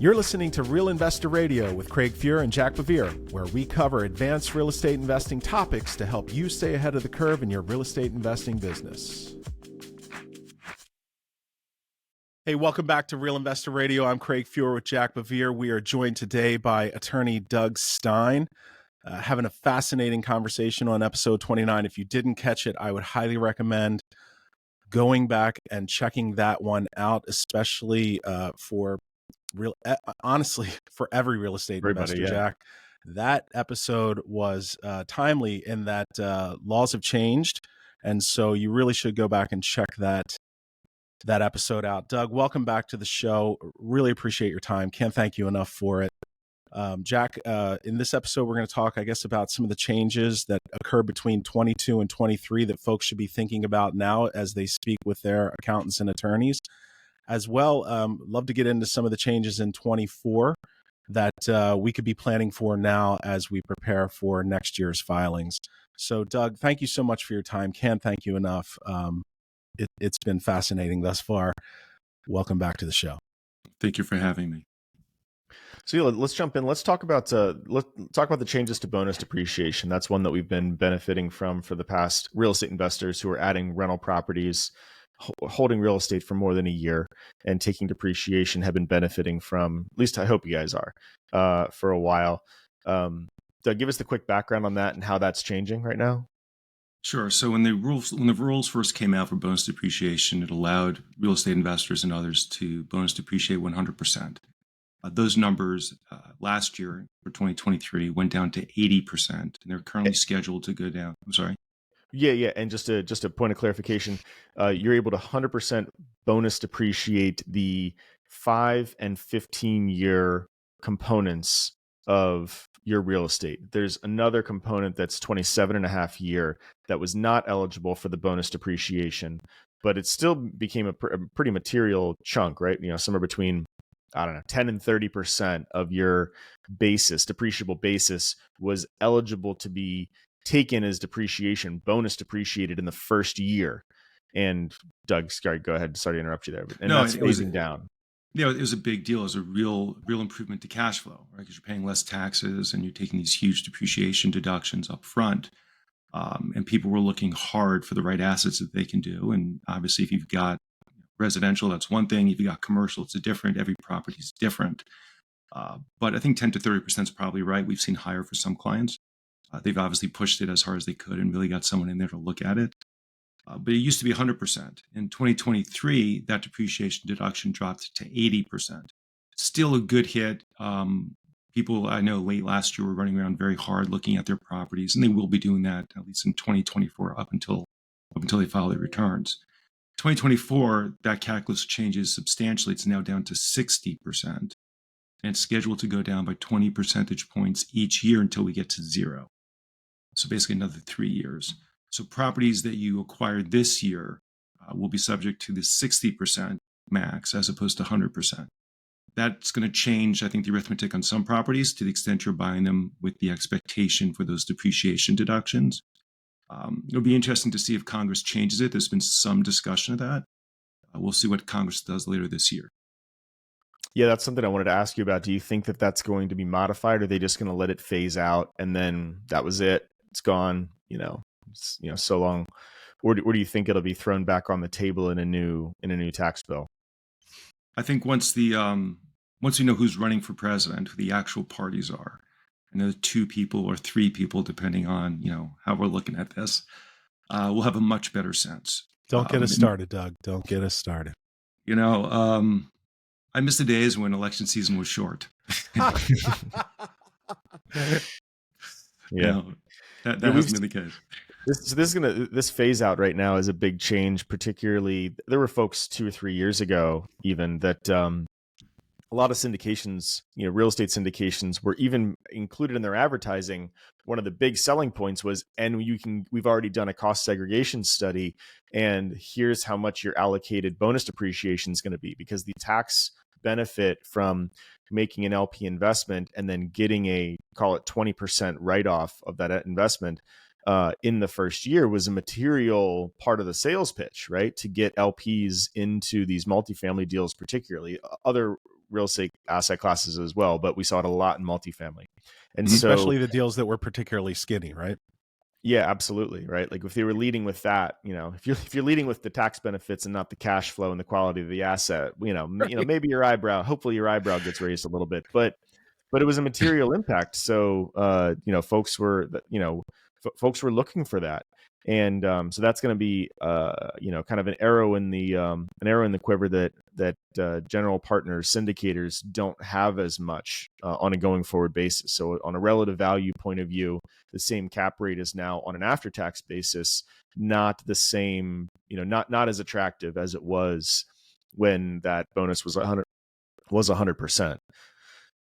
You're listening to Real Investor Radio with Craig Fuhr and Jack Bevere, where we cover advanced real estate investing topics to help you stay ahead of the curve in your real estate investing business. Hey, welcome back to Real Investor Radio. I'm Craig Fuhr with Jack Bevere. We are joined today by attorney Doug Stein, having a fascinating conversation on episode 29. If you didn't catch it, I would highly recommend going back and checking that one out, especially honestly, for every real estate investor, yeah. Jack. That episode was timely in that laws have changed. And so you really should go back and check that episode out. Doug, welcome back to the show. Really appreciate your time. Can't thank you enough for it. Jack, in this episode, we're going to talk, I guess, about some of the changes that occurred between 22 and 23 that folks should be thinking about now as they speak with their accountants and attorneys. As well, love to get into some of the changes in 24 that we could be planning for now as we prepare for next year's filings. So, Doug, thank you so much for your time. Can't thank you enough. It's been fascinating thus far. Welcome back to the show. Thank you for having me. So let's jump in. Let's talk about the changes to bonus depreciation. That's one that we've been benefiting from for the past. Real estate investors who are adding rental properties, holding real estate for more than a year and taking depreciation have been benefiting from, at least I hope you guys are, for a while. Doug, give us the quick background on that and how that's changing right now. Sure. So when the rules first came out for bonus depreciation, it allowed real estate investors and others to bonus depreciate 100%. Those numbers last year for 2023 went down to 80%, and they're currently scheduled to go down. I'm sorry. Yeah. And just a point of clarification, you're able to 100% bonus depreciate the 5 and 15 year components of your real estate. There's another component that's 27 and a half year that was not eligible for the bonus depreciation, but it still became a pretty material chunk, right? Somewhere between, 10 and 30% of your basis, depreciable basis, was eligible to be taken as depreciation, bonus depreciated in the first year. And Doug, sorry, go ahead. Sorry to interrupt you there. And no, that's phasing down. Yeah, it was a big deal. It was a real improvement to cash flow, right? Because you're paying less taxes and you're taking these huge depreciation deductions up front. And people were looking hard for the right assets that they can do. And obviously, if you've got residential, that's one thing. If you got commercial, it's different. Every property is different. But I think 10 to 30% is probably right. We've seen higher for some clients. They've obviously pushed it as hard as they could and really got someone in there to look at it. But it used to be 100%. In 2023, that depreciation deduction dropped to 80%. Still a good hit. People I know late last year were running around very hard looking at their properties, and they will be doing that at least in 2024 up until they file their returns. 2024, that calculus changes substantially. It's now down to 60%. And it's scheduled to go down by 20 percentage points each year until we get to zero. So basically another 3 years. So properties that you acquired this year will be subject to the 60% max as opposed to 100%. That's going to change, I think, the arithmetic on some properties to the extent you're buying them with the expectation for those depreciation deductions. It'll be interesting to see if Congress changes it. There's been some discussion of that. We'll see what Congress does later this year. Yeah, that's something I wanted to ask you about. Do you think that that's going to be modified, or are they just going to let it phase out and then that was it? It's gone, so long. Or do you think it'll be thrown back on the table in a new tax bill? I think once we know who's running for president, who the actual parties are, and the 2 people or 3 people, depending on how we're looking at this, we'll have a much better sense. Don't get us started, Doug. Don't get us started. I miss the days when election season was short. Yeah. That hasn't been the case. This phase out right now is a big change. Particularly, there were folks 2 or 3 years ago even that a lot of syndications, real estate syndications, were even included in their advertising. One of the big selling points was, we've already done a cost segregation study, and here's how much your allocated bonus depreciation is going to be, because the tax benefit from making an LP investment and then getting a, call it 20% write-off of that investment in the first year was a material part of the sales pitch, right? To get LPs into these multifamily deals, particularly. Other real estate asset classes as well, but we saw it a lot in multifamily. And especially the deals that were particularly skinny, right? Yeah, absolutely. Right. Like if they were leading with that, if you're leading with the tax benefits and not the cash flow and the quality of the asset, maybe hopefully your eyebrow gets raised a little bit, but it was a material impact. So, folks were looking for that. And so that's going to be, kind of an arrow in the quiver that general partners, syndicators don't have as much on a going forward basis. So on a relative value point of view, the same cap rate is now on an after-tax basis, not the same, not as attractive as it was when that bonus was 100%.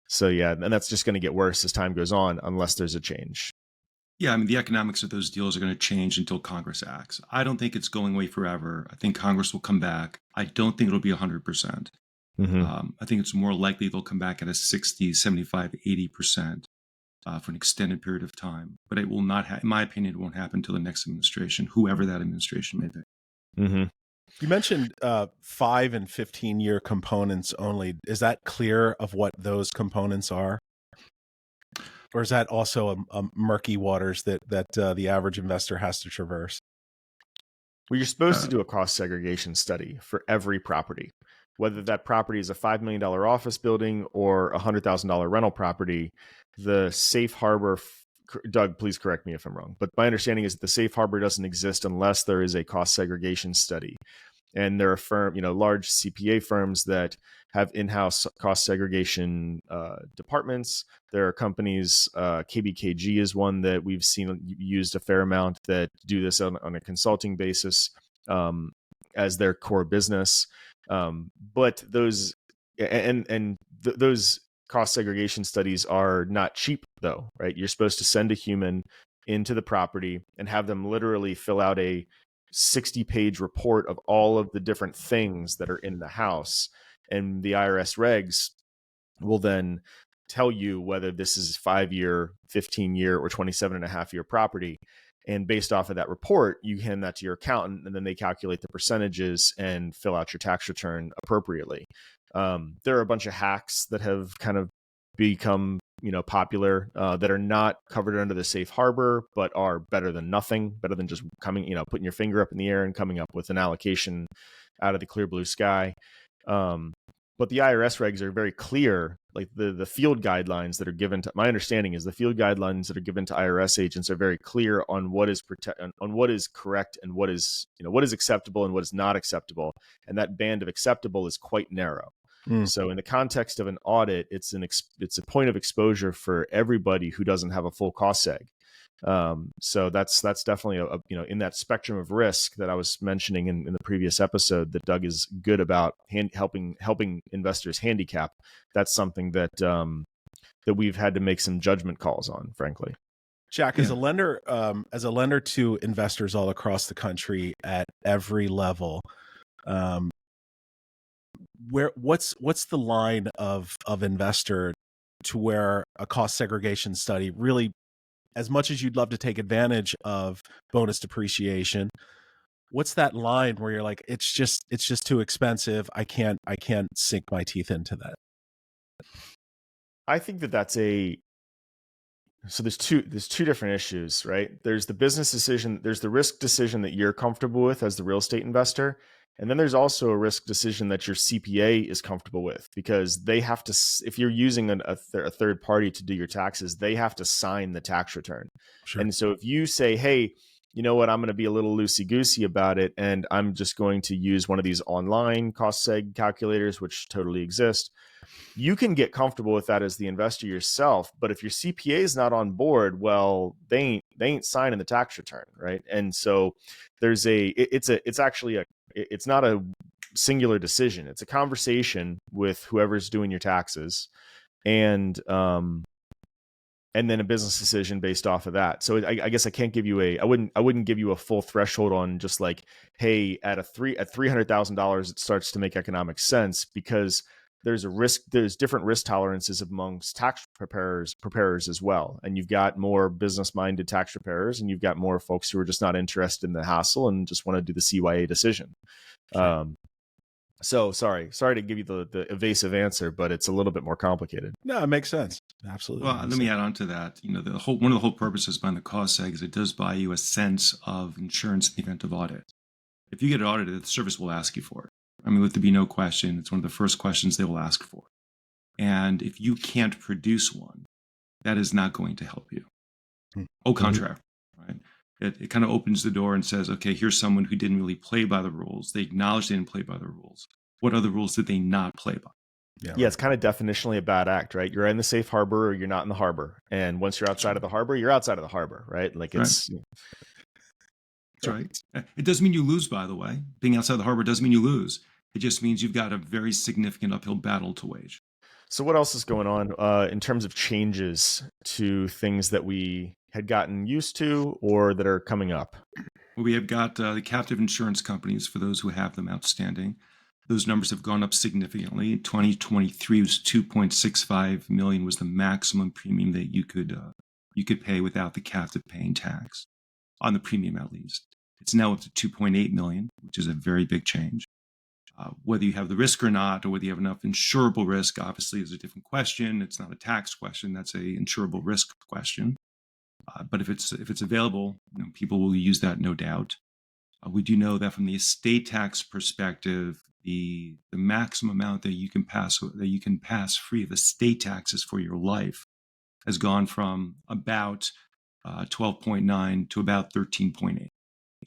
So yeah, and that's just going to get worse as time goes on, unless there's a change. Yeah, I mean, the economics of those deals are going to change until Congress acts. I don't think it's going away forever. I think Congress will come back. I don't think it'll be 100%. I think it's more likely they'll come back at a 60, 75, 80% for an extended period of time. But it will not, in my opinion, it won't happen until the next administration, whoever that administration may be. You mentioned 5 and 15-year components only. Is that clear of what those components are? Or is that also a murky waters that the average investor has to traverse? Well, you're supposed to do a cost segregation study for every property, whether that property is a $5 million office building or a $100,000 rental property. The safe harbor, Doug, please correct me if I'm wrong, but my understanding is that the safe harbor doesn't exist unless there is a cost segregation study. And there are large CPA firms that have in-house cost segregation departments. There are companies, KBKG is one that we've seen used a fair amount, that do this on a consulting basis as their core business. But those those cost segregation studies are not cheap, though, right? You're supposed to send a human into the property and have them literally fill out a 60-page report of all of the different things that are in the house. And the IRS regs will then tell you whether this is 5-year, 15-year, or 27.5-year property. And based off of that report, you hand that to your accountant, and then they calculate the percentages and fill out your tax return appropriately. There are a bunch of hacks that have kind of become popular that are not covered under the safe harbor, but are better than nothing, better than just putting your finger up in the air and coming up with an allocation out of the clear blue sky. But the IRS regs are very clear. Like the field guidelines that are given to, my understanding is the field guidelines that are given to IRS agents are very clear on what is on what is correct and what is acceptable and what is not acceptable. And that band of acceptable is quite narrow. So in the context of an audit, it's a point of exposure for everybody who doesn't have a full cost seg. So that's definitely in that spectrum of risk that I was mentioning in the previous episode that Doug is good about helping investors handicap. That's something that we've had to make some judgment calls on, frankly. Jack, as a lender to investors all across the country at every level, what's the line of investor to where a cost segregation study really, as much as you'd love to take advantage of bonus depreciation, what's that line where you're like, it's just too expensive, I can't sink my teeth into that? I think so there's two different issues, right? There's the business decision, there's the risk decision that you're comfortable with as the real estate investor. And then there's also a risk decision that your CPA is comfortable with, because they have to, if you're using a third party to do your taxes, they have to sign the tax return. Sure. And so if you say, hey, you know what, I'm going to be a little loosey-goosey about it, and I'm just going to use one of these online cost seg calculators, which totally exist, you can get comfortable with that as the investor yourself. But if your CPA is not on board, well, they ain't signing the tax return, right? And so it's not a singular decision. It's a conversation with whoever's doing your taxes, and then a business decision based off of that. So I guess I can't give you I wouldn't give you a full threshold on just like, hey, at $300,000 it starts to make economic sense, because there's different risk tolerances amongst tax preparers as well. And you've got more business-minded tax preparers, and you've got more folks who are just not interested in the hassle and just want to do the CYA decision. Sure. So sorry to give you the evasive answer, but it's a little bit more complicated. No, it makes sense. Absolutely. Well, let me add on to that. You know, one of the whole purposes behind the cost seg is it does buy you a sense of insurance in the event of audit. If you get audited, the service will ask you for it. I mean, let there be no question. It's one of the first questions they will ask for. And if you can't produce one, that is not going to help you. Au contraire, right? It kind of opens the door and says, okay, here's someone who didn't really play by the rules. They acknowledged they didn't play by the rules. What other rules did they not play by? Yeah, it's kind of definitionally a bad act, right? You're in the safe harbor or you're not in the harbor. And once you're outside of the harbor, you're outside of the harbor, right? Like it's... That's right. It doesn't mean you lose, by the way. Being outside the harbor doesn't mean you lose. It just means you've got a very significant uphill battle to wage. So what else is going on in terms of changes to things that we had gotten used to or that are coming up? Well, we have got the captive insurance companies for those who have them outstanding. Those numbers have gone up significantly. 2023 was 2.65 million was the maximum premium that you could pay without the captive paying tax, on the premium at least. It's now up to 2.8 million, which is a very big change. Whether you have the risk or not, or whether you have enough insurable risk, obviously is a different question. It's not a tax question. That's a insurable risk question. But if it's available, people will use that, no doubt. We do know that from the estate tax perspective, the maximum amount that you can pass free of estate taxes for your life has gone from about 12.9 to about 13.8.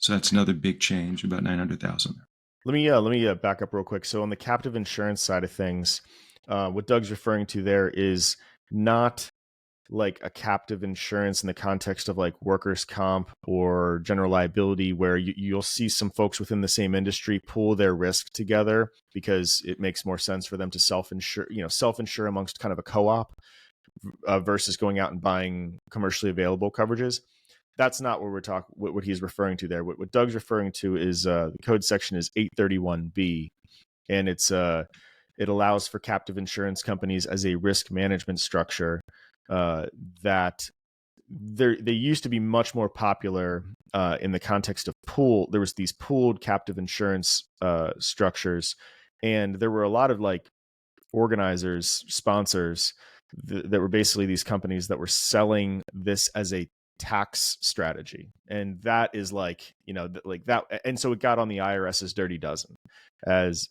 So that's another big change, about 900,000 there. Let me back up real quick. So on the captive insurance side of things, what Doug's referring to there is not like a captive insurance in the context of like workers' comp or general liability, where you'll see some folks within the same industry pool their risk together because it makes more sense for them to self-insure amongst kind of a co-op versus going out and buying commercially available coverages. That's not what we're talking. What he's referring to there. What Doug's referring to is the code section is 831B, and it allows for captive insurance companies as a risk management structure that they used to be much more popular in the context of pool. There was these pooled captive insurance structures, and there were a lot of like organizers, sponsors that were basically these companies that were selling this as a tax strategy, and that is like like that, and so it got on the IRS's dirty dozen as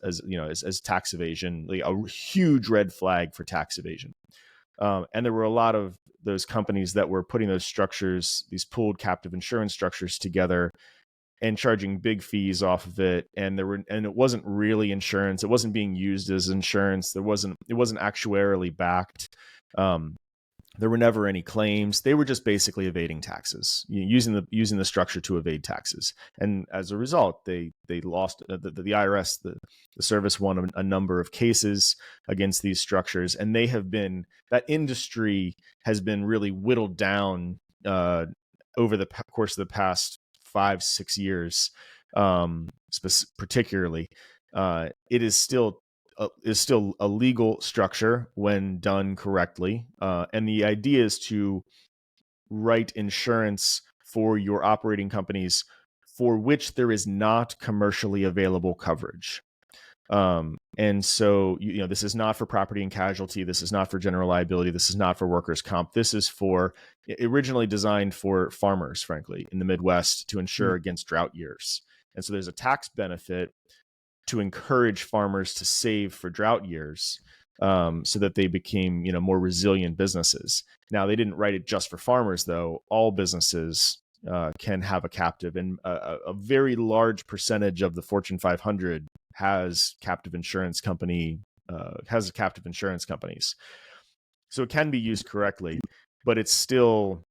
tax evasion, like a huge red flag for tax evasion. And there were a lot of those companies that were putting those structures, these pooled captive insurance structures together and charging big fees off of it. And it wasn't really insurance. It wasn't being used as insurance. It wasn't actuarially backed. There were never any claims. They were just basically evading taxes, using the structure to evade taxes. And as a result, they lost the IRS. The service won a number of cases against these structures, and that industry has been really whittled down over the course of the past 5-6 years, particularly. It is still a legal structure when done correctly. And the idea is to write insurance for your operating companies for which there is not commercially available coverage. And so, this is not for property and casualty. This is not for general liability. This is not for workers' comp. This is originally designed for farmers, frankly, in the Midwest to insure against drought years. And so there's a tax benefit to encourage farmers to save for drought years, so that they became, more resilient businesses. Now, they didn't write it just for farmers, though. All businesses can have a captive, and a very large percentage of the Fortune 500 has captive insurance companies. So it can be used correctly, but it's still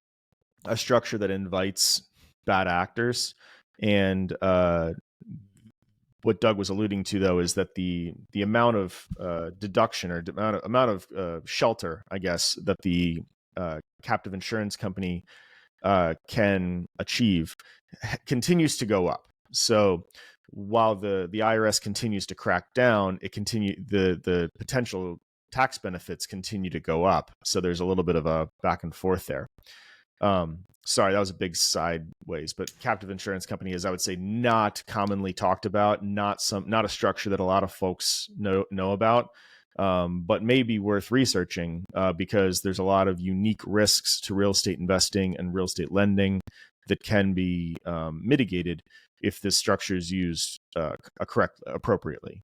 a structure that invites bad actors. And what Doug was alluding to, though, is that the amount of deduction or amount of shelter, I guess, that the captive insurance company can achieve continues to go up. So while the IRS continues to crack down, the potential tax benefits continue to go up. So there's a little bit of a back and forth there. Sorry, that was a big sideways, but captive insurance company is, I would say, not commonly talked about, not a structure that a lot of folks know about, but maybe worth researching because there's a lot of unique risks to real estate investing and real estate lending that can be mitigated if this structure is used appropriately,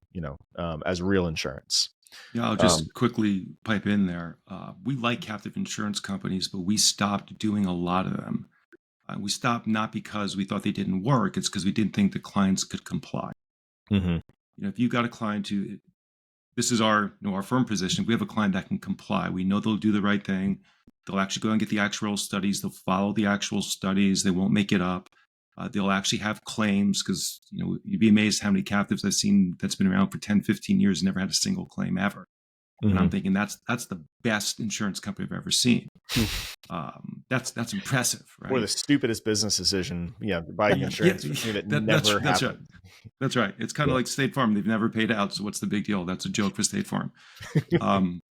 as real insurance. Yeah, I'll just quickly pipe in there. We like captive insurance companies, but we stopped doing a lot of them. We stopped not because we thought they didn't work; it's because we didn't think the clients could comply. Mm-hmm. If you've got a client who, this is our firm position. If we have a client that can comply, we know they'll do the right thing. They'll actually go and get the actual studies. They'll follow the actual studies. They won't make it up. They'll actually have claims because, you'd be amazed how many captives I've seen that's been around for 10, 15 years and never had a single claim ever. Mm-hmm. And I'm thinking that's the best insurance company I've ever seen. That's impressive, right? Or the stupidest business decision, buy insurance that never happened. That's right. It's kind of like State Farm. They've never paid out, so what's the big deal? That's a joke for State Farm.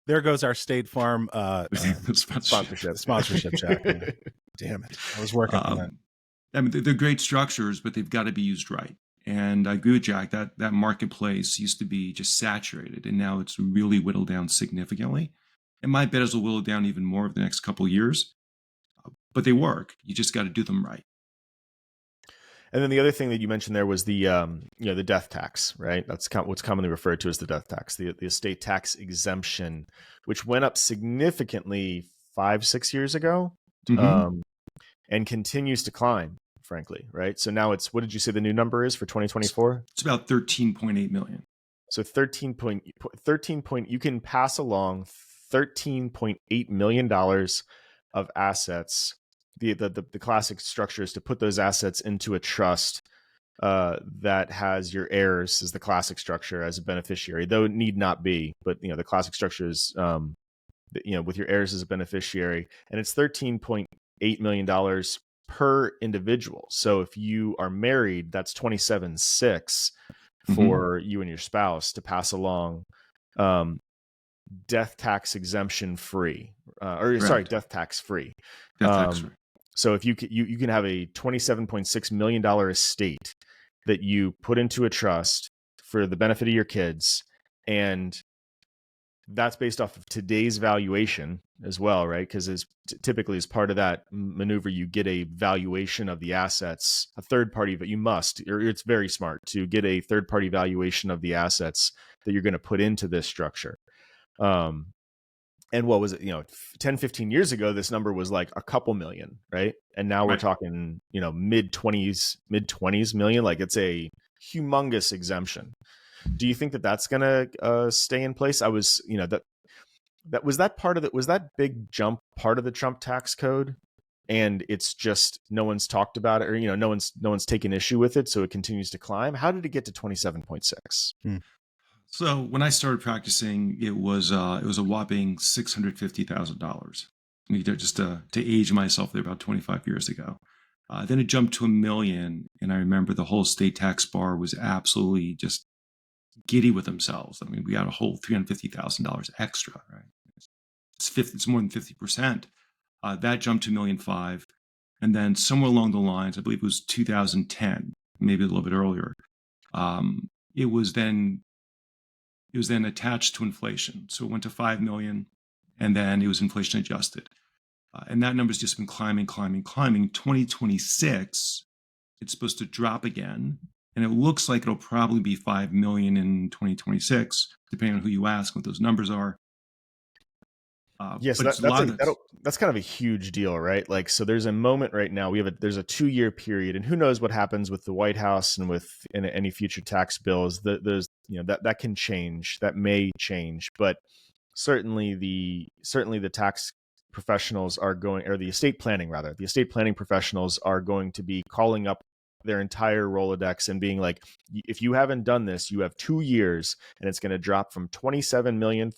There goes our State Farm sponsorship check. Damn it. I was working on that. I mean, they're great structures, but they've got to be used right. And I agree with Jack, that marketplace used to be just saturated, and now it's really whittled down significantly. And my bet is it'll whittle down even more over the next couple of years. But they work. You just got to do them right. And then the other thing that you mentioned there was the the death tax, right? That's what's commonly referred to as the death tax, the estate tax exemption, which went up significantly 5-6 years ago, and continues to climb, frankly, right? So now it's, what did you say the new number is for 2024? It's about 13.8 million. So 13 point, you can pass along $13.8 million of assets. The classic structure is to put those assets into a trust that has your heirs as the classic structure as a beneficiary, though it need not be. But the classic structure is with your heirs as a beneficiary, and it's $13.8 million per individual. So if you are married, that's 27.6 for you and your spouse to pass along, death tax exemption free, death tax free. So if you can have a $27.6 million estate that you put into a trust for the benefit of your kids, and that's based off of today's valuation as well, right? Because typically as part of that maneuver, you get a valuation of the assets, a third party, but it's very smart to get a third party valuation of the assets that you're going to put into this structure. And what was it, 10, 15 years ago, this number was like a couple million, right? And now we're talking, mid 20s million. Like, it's a humongous exemption. Do you think that that's going to stay in place? I was, was that big jump part of the Trump tax code, and it's just no one's talked about it, or no one's taken issue with it, so it continues to climb. How did it get to 27.6? So when I started practicing, it was a whopping $650,000. Just to age myself, there about 25 years ago. Then it jumped to $1 million, and I remember the whole state tax bar was absolutely just giddy with themselves. I mean, we got a whole $350,000 extra, right? It's more than 50%. That jumped to $1.5 million, and then somewhere along the lines, I believe it was 2010, maybe a little bit earlier. It was then attached to inflation, so it went to 5 million, and then it was inflation adjusted, and that number's just been climbing. 2026, it's supposed to drop again. And it looks like it'll probably be 5 million in 2026, depending on who you ask, what those numbers are. Yes, that's kind of a huge deal, right? Like, so there's a moment right now. There's a 2-year period, and who knows what happens with the White House and with any future tax bills. That can change, that may change, but certainly the tax professionals are going, or the estate planning professionals are going to be calling up their entire Rolodex and being like, if you haven't done this, you have 2 years, and it's going to drop from 27 to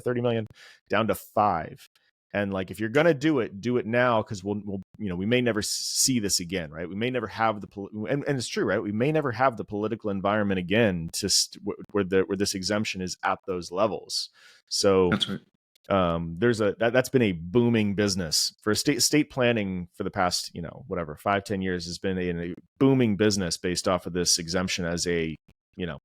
30 million down to 5. And like, if you're going to do it now, because we may never see this again, right? We may never have and it's true, right? We may never have the political environment again where this exemption is at those levels. So that's right. That's been a booming business for estate planning for the past 5-10 years has been a booming business based off of this exemption as a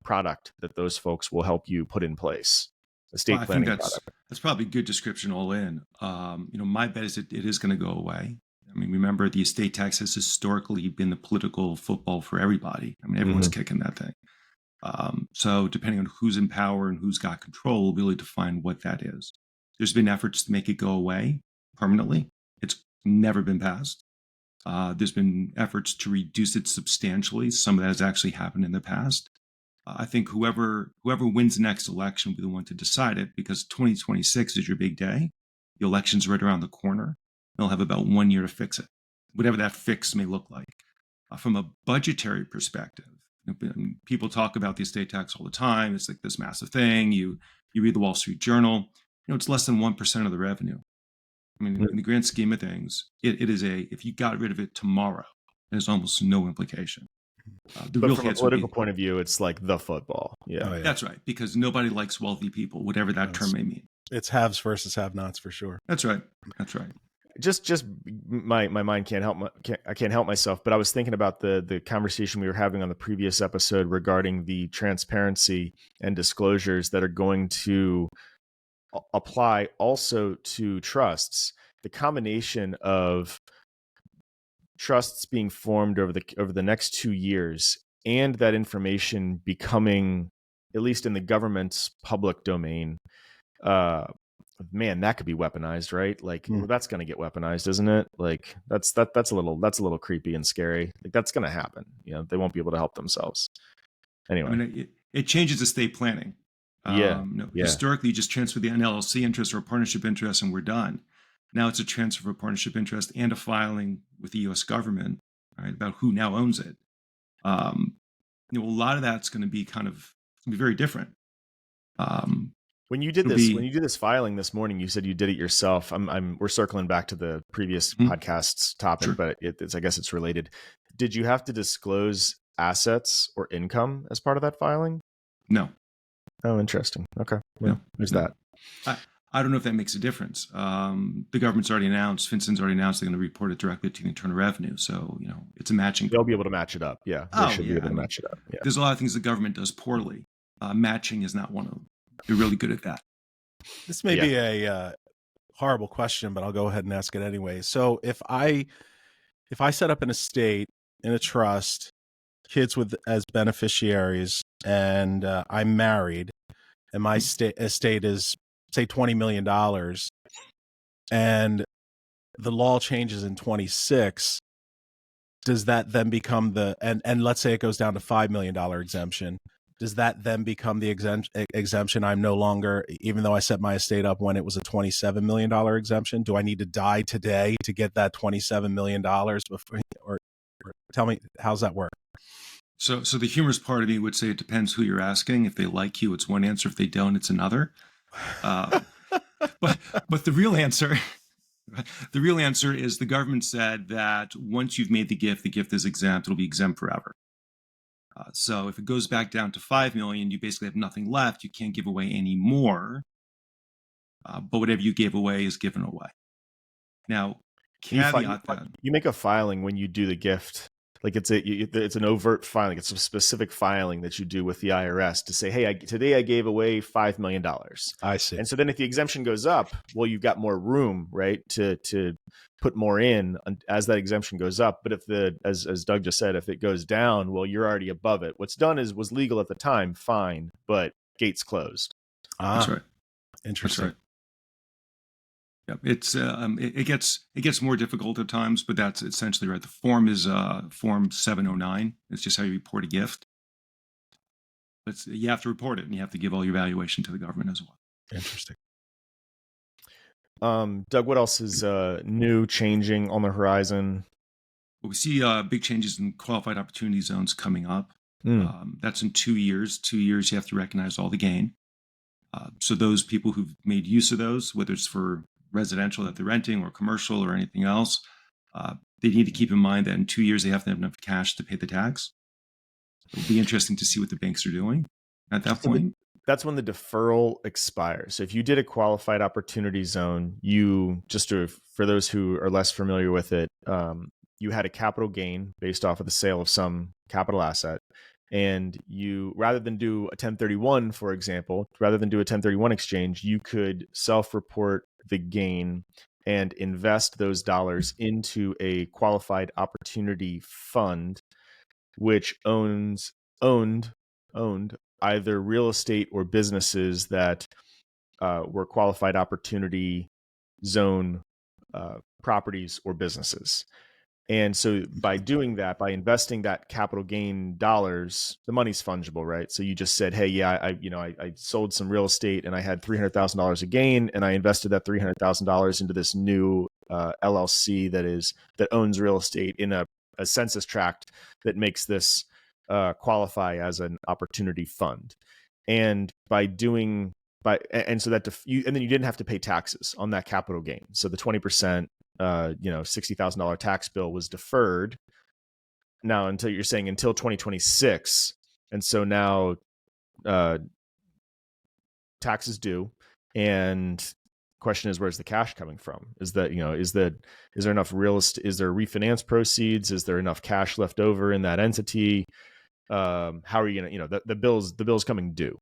product that those folks will help you put in place. Estate I think planning product. that's probably a good description all in. My bet is it is going to go away. I mean, remember the estate tax has historically been the political football for everybody. I mean, everyone's kicking that thing. So depending on who's in power and who's got control, we'll really define what that is. There's been efforts to make it go away permanently. It's never been passed. There's been efforts to reduce it substantially. Some of that has actually happened in the past. I think whoever wins the next election will be the one to decide it, because 2026 is your big day. The election's right around the corner. They'll have about 1 year to fix it, whatever that fix may look like. From a budgetary perspective, people talk about the estate tax all the time. It's like this massive thing. You read the Wall Street Journal. It's less than 1% of the revenue. I mean, in the grand scheme of things, it is if you got rid of it tomorrow, there's almost no implication. But from a political point of view, it's like the football. Yeah. Oh, yeah. That's right, because nobody likes wealthy people, whatever that term may mean. It's haves versus have-nots for sure. That's right. That's right. Just my mind I can't help myself, but I was thinking about the conversation we were having on the previous episode regarding the transparency and disclosures that are going to apply also to trusts. The combination of trusts being formed over the next 2 years and that information becoming, at least in the government's public domain, man, that could be weaponized, right? Like that's going to get weaponized, isn't it? Like that's a little creepy and scary. Like that's going to happen. They won't be able to help themselves. Anyway, I mean, it changes estate planning. Historically, you just transfer the LLC interest or a partnership interest, and we're done. Now it's a transfer of a partnership interest and a filing with the U.S. government, right, about who now owns it. A lot of that's going to be very different. When you did this filing this morning, you said you did it yourself. We're circling back to the previous podcast's topic, sure, but I guess it's related. Did you have to disclose assets or income as part of that filing? No. Oh, interesting. Okay. Well, there's that. I don't know if that makes a difference. The government's already announced, FinCEN's already announced they're going to report it directly to the Internal Revenue. So, it's a matching. They'll be able to match it up. Yeah. They should be able to match it up. Yeah. There's a lot of things the government does poorly. Matching is not one of them. They're really good at that. This may be a horrible question, but I'll go ahead and ask it anyway. So if I set up an estate in a trust, kids as beneficiaries, and I'm married, and my estate is, say, $20 million, and the law changes in 26, does that then become and let's say it goes down to $5 million exemption, does that then become the exemption? I'm no longer, even though I set my estate up when it was a $27 million exemption, do I need to die today to get that $27 million before, or tell me, how's that work? So the humorous part of me would say it depends who you're asking. If they like you, it's one answer. If they don't, it's another. But the real answer is the government said that once you've made the gift is exempt. It'll be exempt forever. So if it goes back down to 5 million, you basically have nothing left. You can't give away any more. But whatever you gave away is given away. Now, caveat that you make a filing when you do the gift. Like it's an overt filing. It's a specific filing that you do with the IRS to say, hey, today I gave away $5 million. I see. And so then if the exemption goes up, well, you've got more room, right, to put more in as that exemption goes up. But if as Doug just said, if it goes down, well, you're already above it. What's done was legal at the time, fine, but gates closed. That's right. Interesting. That's right. Yeah, it's it gets more difficult at times, but that's essentially right. The form is Form 709. It's just how you report a gift. But you have to report it, and you have to give all your valuation to the government as well. Interesting. Doug, what else is new, changing on the horizon? Well, we see big changes in qualified opportunity zones coming up. That's in 2 years. 2 years, you have to recognize all the gain. So those people who've made use of those, whether it's for residential that they're renting or commercial or anything else, they need to keep in mind that in 2 years, they have to have enough cash to pay the tax. It'll be interesting to see what the banks are doing at that point. that's when the deferral expires. So if you did a qualified opportunity zone, for those who are less familiar with it, you had a capital gain based off of the sale of some capital asset. And you, rather than do a 1031, for example, rather than do a 1031 exchange, you could self-report the gain and invest those dollars into a qualified opportunity fund, which owned either real estate or businesses that were qualified opportunity zone properties or businesses. And so by doing that, by investing that capital gain dollars, the money's fungible, right? So you just said, hey, yeah, I sold some real estate and I had $300,000 of gain, and I invested that $300,000 into this new LLC that owns real estate in a census tract that makes this qualify as an opportunity fund. And and then you didn't have to pay taxes on that capital gain. So the 20%, $60,000 tax bill was deferred. Now, until 2026, and so now tax is due, and question is, where's the cash coming from? Is there enough real estate? Is there refinance proceeds? Is there enough cash left over in that entity? How are you gonna, the bill's coming due?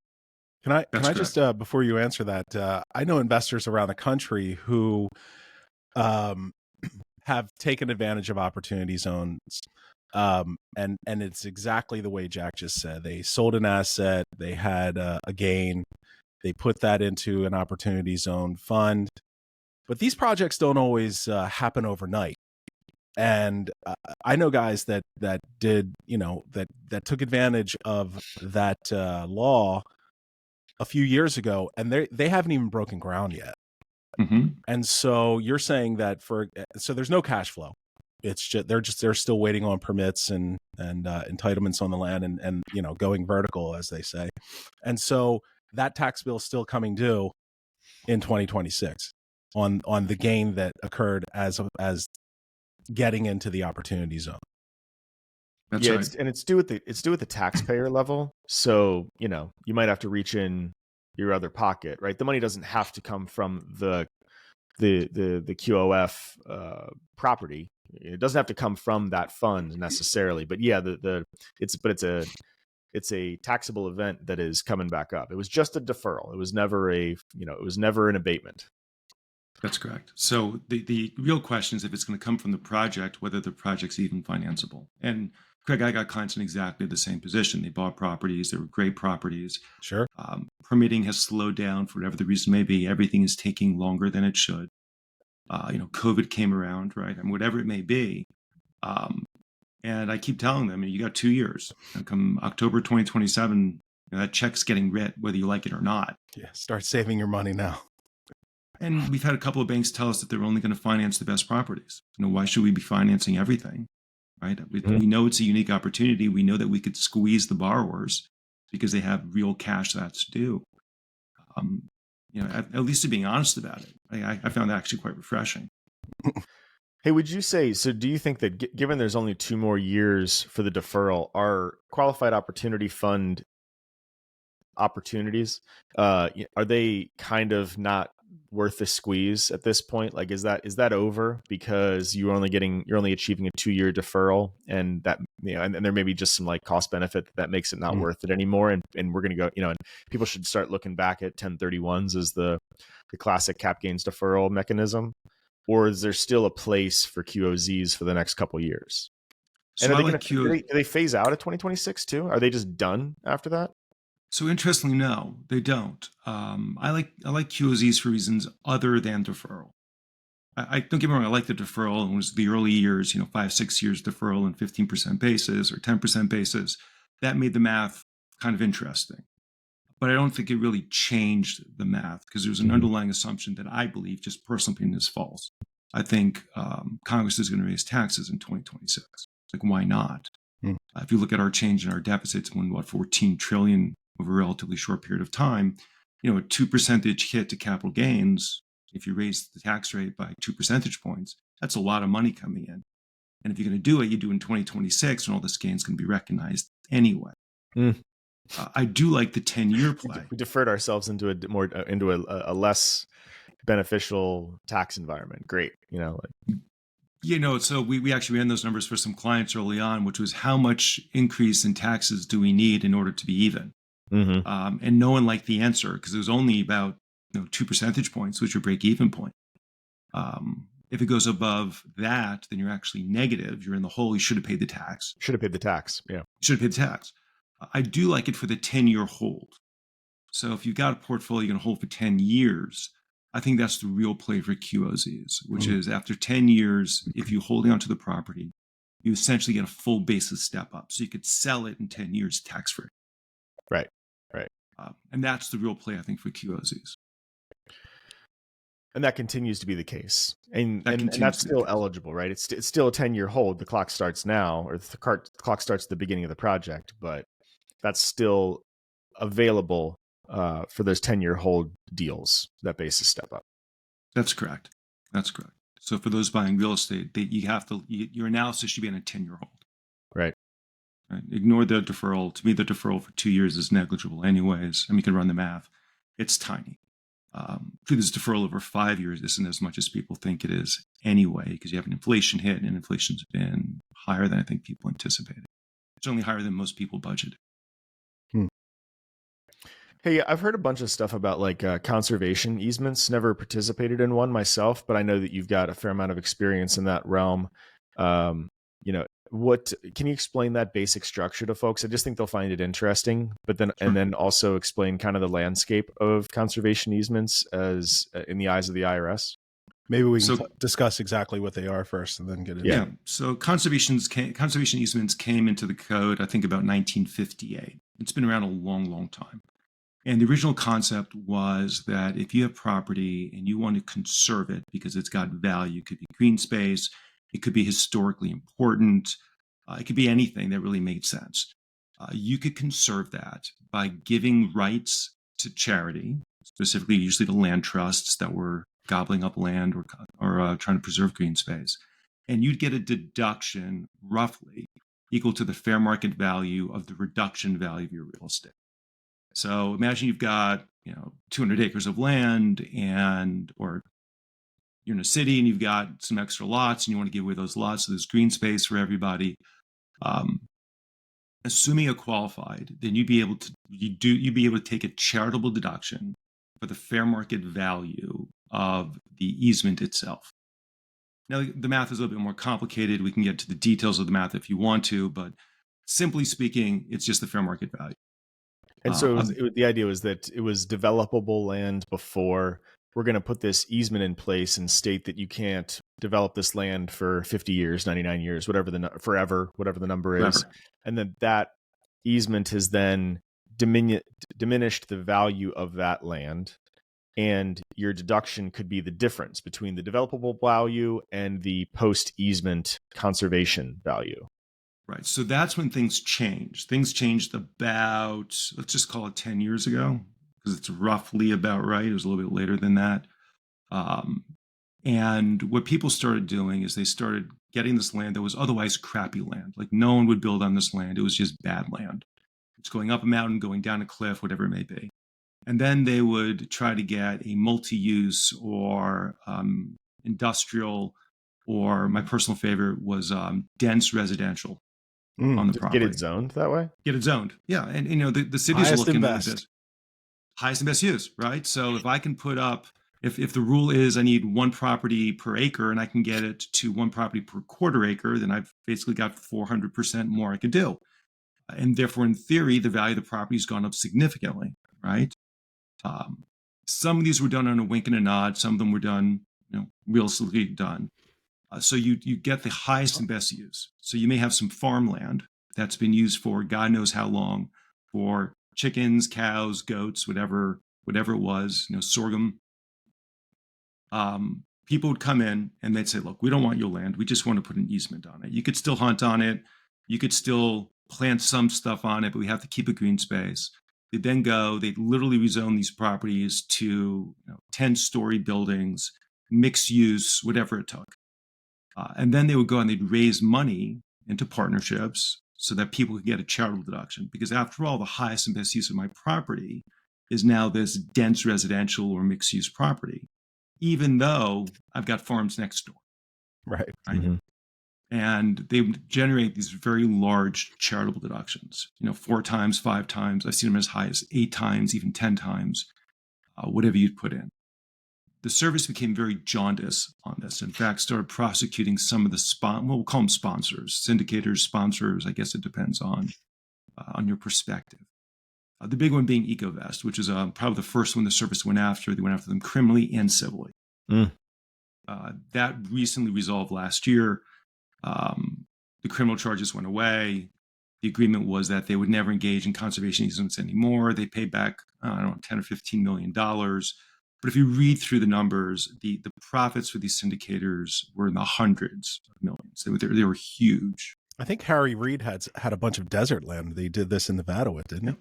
Can I just before you answer that, I know investors around the country who have taken advantage of opportunity zones, and it's exactly the way Jack just said. They sold an asset, they had a gain, they put that into an opportunity zone fund, but these projects don't always happen overnight. And I know guys that did, that took advantage of that law a few years ago, and they haven't even broken ground yet. Mm-hmm. And so you're saying that so there's no cash flow. It's just they're still waiting on permits and entitlements on the land and going vertical, as they say. And so that tax bill is still coming due in 2026 on the gain that occurred as getting into the opportunity zone. That's right. It's due at the taxpayer level. So, you might have to reach in your other pocket, right? The money doesn't have to come from the QOF property. It doesn't have to come from that fund necessarily. But yeah, it's a taxable event that is coming back up. It was just a deferral. It was never an abatement. That's correct. So the real question is if it's going to come from the project, whether the project's even financeable. And Craig, I got clients in exactly the same position. They bought properties. They were great properties. Sure. Permitting has slowed down for whatever the reason may be. Everything is taking longer than it should. COVID came around, right? I mean, whatever it may be. And I keep telling them, you got 2 years. Come October 2027, that check's getting writ, whether you like it or not. Yeah, start saving your money now. And we've had a couple of banks tell us that they're only going to finance the best properties. Why should we be financing everything? Right? We know it's a unique opportunity. We know that we could squeeze the borrowers because they have real cash that's due. At least to being honest about it, I found that actually quite refreshing. Hey, would you say, so do you think that given there's only 2 more years for the deferral, are qualified opportunity fund opportunities, are they kind of not worth the squeeze at this point? Like, is that over because you're only achieving a 2-year deferral, and that, and there may be just some like cost benefit that makes it not worth it anymore. And we're going to go, and people should start looking back at 1031s as the classic cap gains deferral mechanism, or is there still a place for QOZs for the next couple years? So and do they phase out at 2026 too? Are they just done after that? So interestingly, no, they don't. I like QOZs for reasons other than deferral. I don't get me wrong. I like the deferral. It was the early years, 5-6 years deferral and 15% basis or 10% basis. That made the math kind of interesting. But I don't think it really changed the math because there was an underlying assumption that I believe, just personal opinion, is false. I think Congress is going to raise taxes in 2026. Like, why not? If you look at our change in our deficits, when $14 trillion over a relatively short period of time, a 2% hit to capital gains, if you raise the tax rate by 2 percentage points, that's a lot of money coming in. And if you're going to do it, you do in 2026 when all this gain's going to be recognized anyway. I do like the 10-year play. We deferred ourselves into a less beneficial tax environment. Great, So we actually ran those numbers for some clients early on, which was how much increase in taxes do we need in order to be even? Mm-hmm. And no one liked the answer because it was only about 2 percentage points, which your break-even point. If it goes above that, then you're actually negative. You're in the hole. You should have paid the tax. Should have paid the tax. Yeah. You should have paid the tax. I do like it for the 10-year hold. So if you've got a portfolio you're going to hold for 10 years, I think that's the real play for QOZs, which is after 10 years, if you're holding onto the property, you essentially get a full basis step up. So you could sell it in 10 years tax-free. Right. And that's the real play, I think, for QOZs. And that continues to be the case. And that's still eligible, right? It's still a 10-year hold. The clock starts now, or the clock starts at the beginning of the project, but that's still available for those 10-year hold deals, that basis step up. That's correct. So for those buying real estate, your analysis should be on a 10-year hold. Right. Ignore the deferral. To me, the deferral for 2 years is negligible anyways. I mean, you can run the math. It's tiny. This deferral over 5 years isn't as much as people think it is anyway, because you have an inflation hit, and inflation's been higher than I think people anticipated. It's only higher than most people budgeted. Hey, I've heard a bunch of stuff about conservation easements. Never participated in one myself, but I know that you've got a fair amount of experience in that realm. What can you explain that basic structure to folks? I just think they'll find it interesting, but then Sure. and then also explain kind of the landscape of conservation easements as in the eyes of the IRS. Maybe we can discuss exactly what they are first and then get into it. Yeah. So conservation easements came into the code, I think, about 1958. It's been around a long, long time. And the original concept was that if you have property and you want to conserve it because it's got value, it could be green space, it could be historically important, it could be anything that really made sense. You could conserve that by giving rights to charity, specifically usually the land trusts that were gobbling up land or trying to preserve green space. And you'd get a deduction roughly equal to the fair market value of the reduction value of your real estate. So imagine you've got 200 acres of land, or you're in a city and you've got some extra lots and you want to give away those lots, so there's green space for everybody. Assuming you're qualified, then you'd be able to take a charitable deduction for the fair market value of the easement itself. Now, the math is a little bit more complicated. We can get to the details of the math if you want to, but simply speaking, it's just the fair market value. And so the idea was that it was developable land before. We're going to put this easement in place and state that you can't develop this land for 50 years, 99 years, forever, whatever the number is. Forever. And then that easement has then diminished the value of that land. And your deduction could be the difference between the developable value and the post-easement conservation value. Right. So that's when things changed. Things changed about, let's just call it 10 years ago, because it's roughly about right. It was a little bit later than that. And what people started doing is they started getting this land that was otherwise crappy land. Like no one would build on this land. It was just bad land. It's going up a mountain, going down a cliff, whatever it may be. And then they would try to get a multi-use or industrial, or my personal favorite was dense residential on the property. Get it zoned that way? Get it zoned. Yeah. And, the cities are looking at this. Highest and best use, right? So if I can put up, if the rule is I need one property per acre and I can get it to one property per quarter acre, then I've basically got 400% more I could do. And therefore, in theory, the value of the property has gone up significantly, right? Some of these were done on a wink and a nod. Some of them were done, realistically done. So you get the highest and best use. So you may have some farmland that's been used for God knows how long, for chickens, cows, goats, whatever it was, sorghum. People would come in and they'd say, look, we don't want your land. We just want to put an easement on it. You could still hunt on it. You could still plant some stuff on it, but we have to keep a green space. They'd then they'd literally rezone these properties to 10-story buildings, mixed use, whatever it took. And then they would go and they'd raise money into partnerships so that people could get a charitable deduction. Because after all, the highest and best use of my property is now this dense residential or mixed use property, even though I've got farms next door. Right. Right. Mm-hmm. And they generate these very large charitable deductions, 4 times, 5 times. I've seen them as high as 8 times, even 10 times, whatever you'd put in. The service became very jaundiced on this. In fact, started prosecuting some of the we'll call them sponsors, syndicators, sponsors. I guess it depends on your perspective. The big one being EcoVest, which is probably the first one the service went after. They went after them criminally and civilly. That recently resolved last year. The criminal charges went away. The agreement was that they would never engage in conservation easements anymore. They paid back, I don't know, $10 or $15 million. But if you read through the numbers, the profits for these syndicators were in the hundreds of millions. They were huge. I think Harry Reid had a bunch of desert land they did this in Nevada with, didn't he?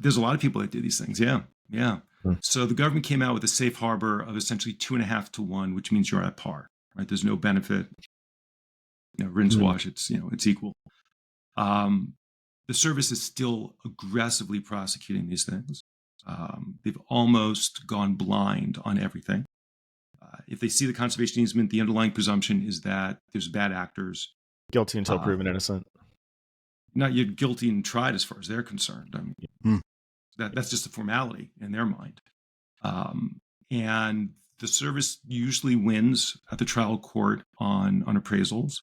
There's a lot of people that do these things. Yeah. Hmm. So the government came out with a safe harbor of essentially 2.5 to 1, which means you're at par, right? There's no benefit. Rinse, wash, it's equal. The service is still aggressively prosecuting these things. They've almost gone blind on everything. If they see the conservation easement, the underlying presumption is that there's bad actors. Guilty until proven innocent. Not yet guilty and tried as far as they're concerned. I mean, that's just a formality in their mind. And the service usually wins at the trial court on appraisals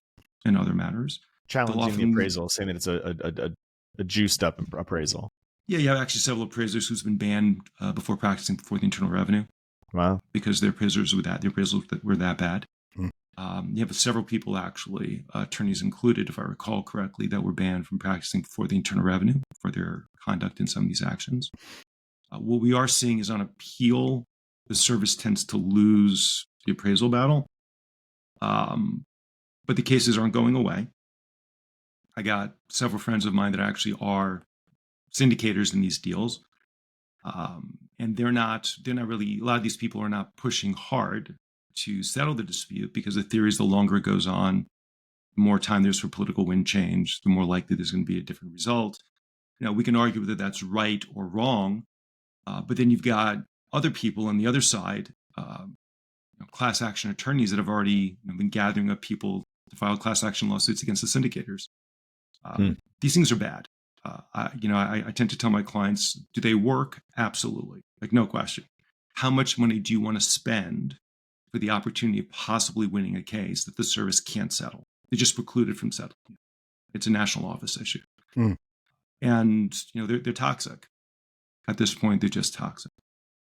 and other matters. Challenging the appraisal, saying that it's a juiced up appraisal. Yeah, you have actually several appraisers who's been banned before practicing before the Internal Revenue. Wow. Because their appraisals were that bad. You have several people actually, attorneys included, if I recall correctly, that were banned from practicing before the Internal Revenue for their conduct in some of these actions. What we are seeing is on appeal, the service tends to lose the appraisal battle. But the cases aren't going away. I got several friends of mine that actually are syndicators in these deals. And they're not really, a lot of these people are not pushing hard to settle the dispute, because the theory is the longer it goes on, the more time there's for political wind change, the more likely there's going to be a different result. We can argue whether that's right or wrong, but then you've got other people on the other side, class action attorneys that have already been gathering up people to file class action lawsuits against the syndicators. These things are bad. I tend to tell my clients, do they work? Absolutely. No question. How much money do you want to spend for the opportunity of possibly winning a case that the service can't settle? They're just precluded from settling. It's a national office issue. And, they're toxic. At this point, they're just toxic.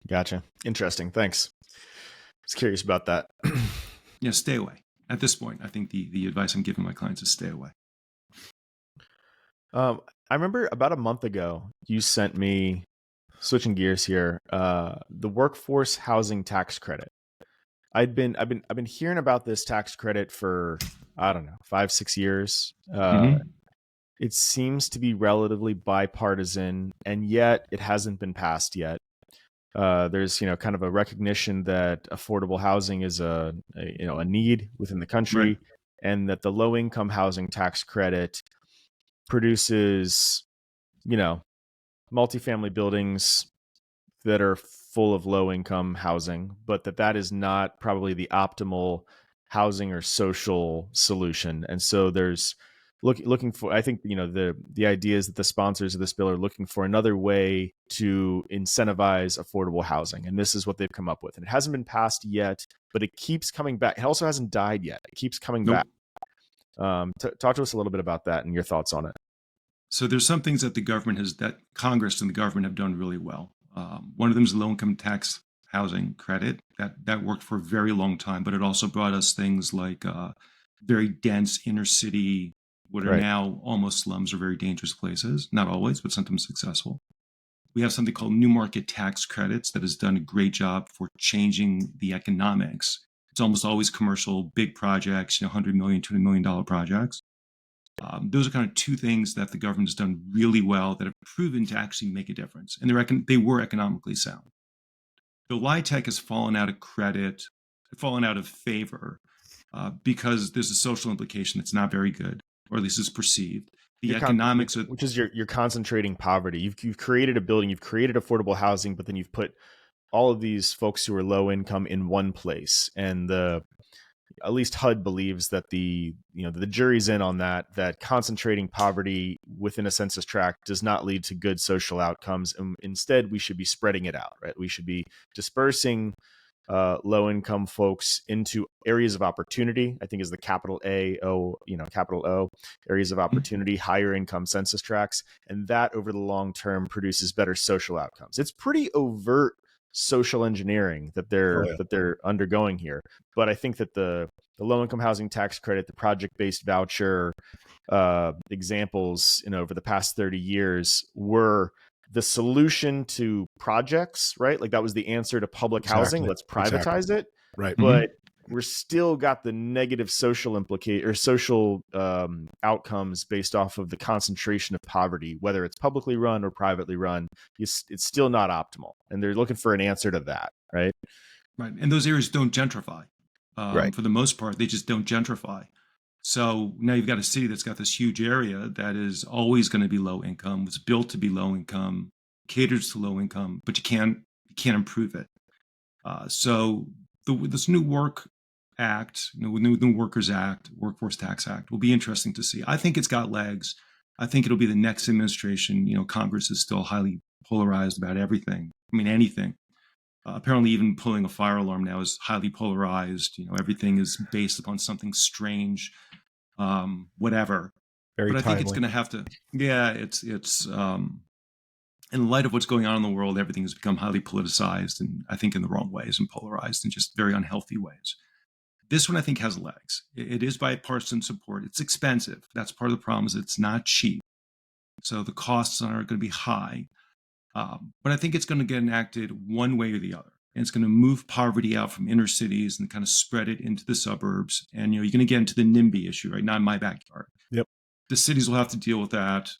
Gotcha. Interesting. Thanks. I was curious about that. Stay away. At this point, I think the advice I'm giving my clients is stay away. I remember about a month ago, you sent me, switching gears here, the workforce housing tax credit. I've been hearing about this tax credit for, I don't know, 5-6 years. It seems to be relatively bipartisan, and yet it hasn't been passed yet. There's kind of a recognition that affordable housing is a need within the country, right, and that the low income housing tax credit produces multifamily buildings that are full of low income housing, but that is not probably the optimal housing or social solution. And so there's looking for, I think, the idea is that the sponsors of this bill are looking for another way to incentivize affordable housing. And this is what they've come up with. And it hasn't been passed yet, but it keeps coming back. It also hasn't died yet. It keeps coming back. Talk to us a little bit about that and your thoughts on it. So there's some things that that Congress and the government have done really well. One of them is low-income tax housing credit. That worked for a very long time, but it also brought us things like very dense inner city, what are now almost slums or very dangerous places. Not always, but sometimes successful. We have something called new market tax credits that has done a great job for changing the economics. It's almost always commercial, big projects, $100 million, $200 million projects. Those are kind of two things that the government has done really well that have proven to actually make a difference. And they were economically sound. The LIHTC has fallen out of favor because there's a social implication that's not very good, or at least is perceived. The economics of, which is you're concentrating poverty. You've created a building, you've created affordable housing, but then you've put all of these folks who are low income in one place. And at least HUD believes that the jury's in on that concentrating poverty within a census tract does not lead to good social outcomes. And instead, we should be spreading it out, right? We should be dispersing low income folks into areas of opportunity, I think is the capital capital O, areas of opportunity, higher income census tracts. And that over the long term produces better social outcomes. It's pretty overt social engineering that they're undergoing here. But I think that the low income housing tax credit, the project based voucher examples, over the past 30 years were the solution to projects, right? Like that was the answer to public housing. Let's privatize it. Right. But we're still got the negative social outcomes based off of the concentration of poverty, whether it's publicly run or privately run. It's still not optimal. And they're looking for an answer to that, right? Right. And those areas don't gentrify. Right. For the most part, they just don't gentrify. So now you've got a city that's got this huge area that is always going to be low income, was built to be low income, caters to low income, but you can't improve it. So this new Work Act, new Workers Act, Workforce Tax Act will be interesting to see. I think it's got legs. I think it'll be the next administration. Congress is still highly polarized about everything. I mean, anything. Apparently, even pulling a fire alarm now is highly polarized. Everything is based upon something strange, whatever. Very but I timely. think it's going to have to. Yeah, it's in light of what's going on in the world, everything has become highly politicized, and I think in the wrong ways and polarized in just very unhealthy ways. This one I think has legs. It is bipartisan support. It's expensive. That's part of the problem. Is it's not cheap, so the costs are going to be high. But I think it's going to get enacted one way or the other. And it's going to move poverty out from inner cities and kind of spread it into the suburbs. And, you're going to get into the NIMBY issue, right? Not in my backyard. Yep. The cities will have to deal with that.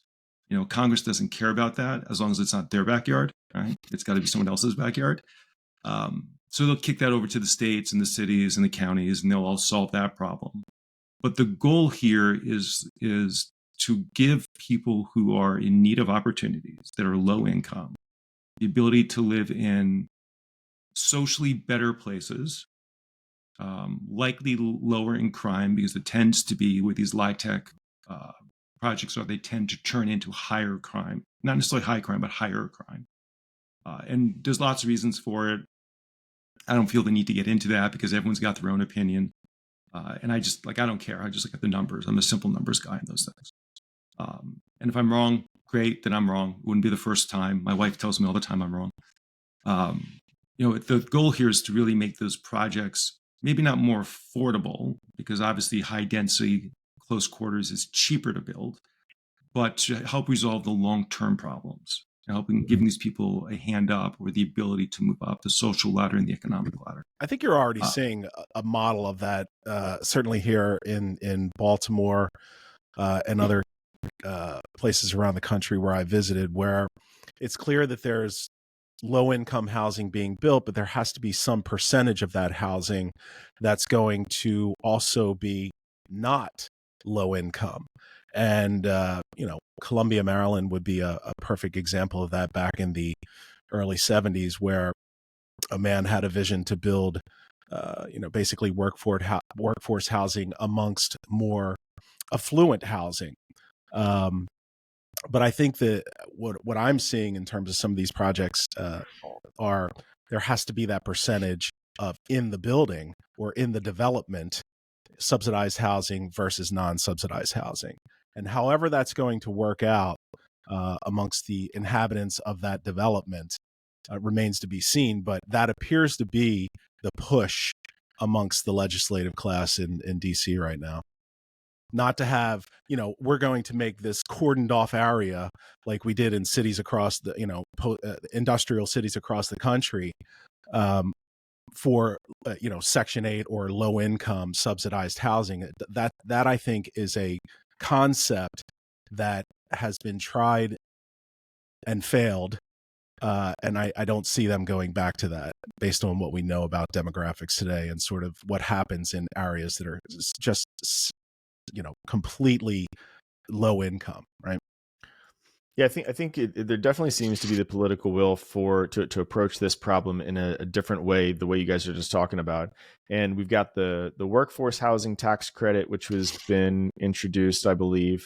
Congress doesn't care about that as long as it's not their backyard, right? It's got to be someone else's backyard. So they'll kick that over to the states and the cities and the counties, and they'll all solve that problem. But the goal here is to give people who are in need of opportunities, that are low income, the ability to live in socially better places, likely lower in crime, because it tends to be with these LIHTC projects, they tend to turn into higher crime, not necessarily high crime, but higher crime. And there's lots of reasons for it. I don't feel the need to get into that because everyone's got their own opinion. And I don't care. I just look at the numbers. I'm a simple numbers guy in those things. And if I'm wrong, great, then I'm wrong. It wouldn't be the first time. My wife tells me all the time I'm wrong. The goal here is to really make those projects maybe not more affordable, because obviously high density, close quarters is cheaper to build, but to help resolve the long-term problems, giving these people a hand up or the ability to move up the social ladder and the economic ladder. I think you're already seeing a model of that, certainly here in Baltimore and other places around the country where I visited, where it's clear that there's low-income housing being built, but there has to be some percentage of that housing that's going to also be not low income. And, Columbia, Maryland would be a perfect example of that back in the early 70s, where a man had a vision to build, basically workforce housing amongst more affluent housing. But I think that what I'm seeing in terms of some of these projects are there has to be that percentage of in the building or in the development subsidized housing versus non-subsidized housing. And however that's going to work out amongst the inhabitants of that development remains to be seen. But that appears to be the push amongst the legislative class in DC right now. Not to have, we're going to make this cordoned off area like we did in cities across the, industrial cities across the country for, Section 8 or low income subsidized housing. That I think is a concept that has been tried and failed. And I don't see them going back to that based on what we know about demographics today and sort of what happens in areas that are just, completely low income, right? Yeah, I think there definitely seems to be the political will to approach this problem in a different way, the way you guys are just talking about. And we've got the workforce housing tax credit, which has been introduced, I believe.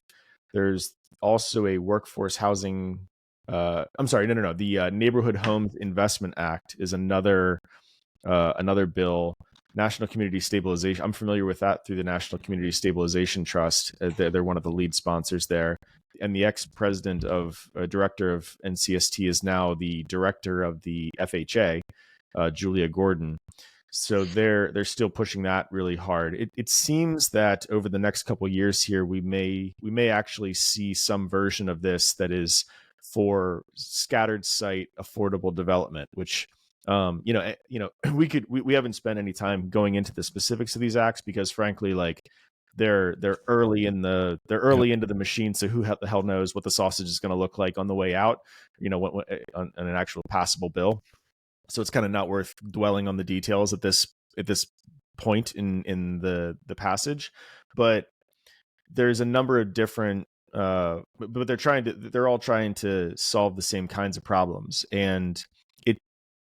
There's also a workforce housing. I'm sorry, no. The Neighborhood Homes Investment Act is another bill. National Community Stabilization. I'm familiar with that through the National Community Stabilization Trust. They're one of the lead sponsors there. And the ex-president of director of NCST is now the director of the FHA, Julia Gordon. So they're still pushing that really hard. It seems that over the next couple of years here, we may actually see some version of this that is for scattered site affordable development, which we haven't spent any time going into the specifics of these acts because frankly, like they're early into the machine. So who the hell knows what the sausage is going to look like on the way out, on an actual passable bill. So it's kind of not worth dwelling on the details at this point in the passage, but there's a number of different but they're all trying to solve the same kinds of problems. And it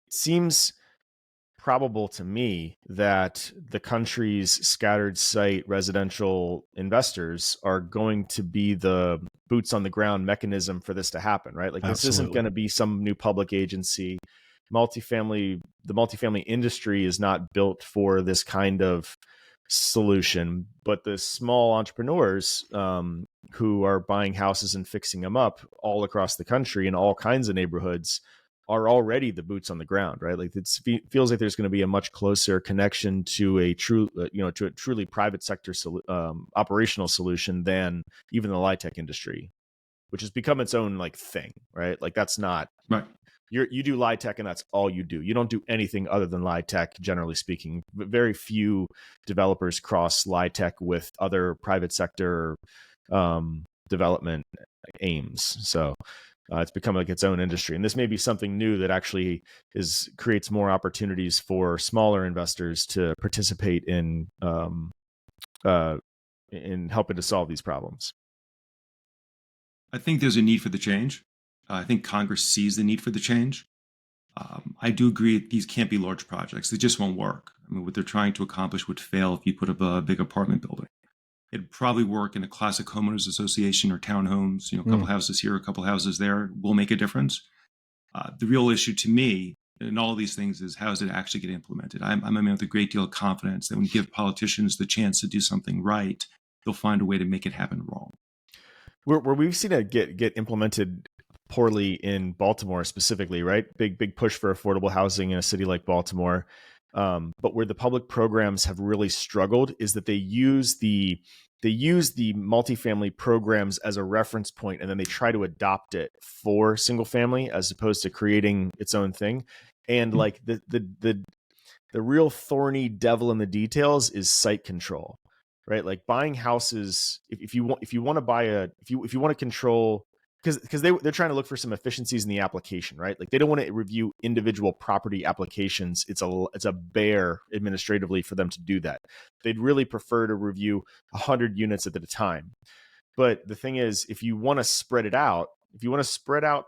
seems probable to me that the country's scattered site residential investors are going to be the boots on the ground mechanism for this to happen, right? Like this isn't going to be some new public agency. The multifamily industry is not built for this kind of solution, but the small entrepreneurs who are buying houses and fixing them up all across the country in all kinds of neighborhoods are already the boots on the ground, right? Like it feels like there's going to be a much closer connection to a truly private sector operational solution than even the LIHTC industry, which has become its own like thing, right? Like that's not right. You do LIHTC and that's all you do. You don't do anything other than LIHTC, generally speaking. Very few developers cross LIHTC with other private sector development aims. So it's become like its own industry. And this may be something new that actually creates more opportunities for smaller investors to participate in helping to solve these problems. I think there's a need for the change. I think Congress sees the need for the change. I do agree these can't be large projects. They just won't work. I mean, what they're trying to accomplish would fail if you put up a big apartment building. It'd probably work in a classic homeowners association or townhomes, a couple houses here, a couple houses there will make a difference. The real issue to me in all of these things is how does it actually get implemented? I'm a man with a great deal of confidence that when you give politicians the chance to do something right, they'll find a way to make it happen wrong. Where we've seen it get implemented poorly in Baltimore specifically, right? Big push for affordable housing in a city like Baltimore. But where the public programs have really struggled is that they use the multifamily programs as a reference point, and then they try to adopt it for single family as opposed to creating its own thing. And like the real thorny devil in the details is site control, right? Like buying houses. If you want to control, because they're trying to look for some efficiencies in the application, right? Like they don't want to review individual property applications. It's a bear administratively for them to do that. They'd really prefer to review 100 units at a time. But the thing is, if you want to spread out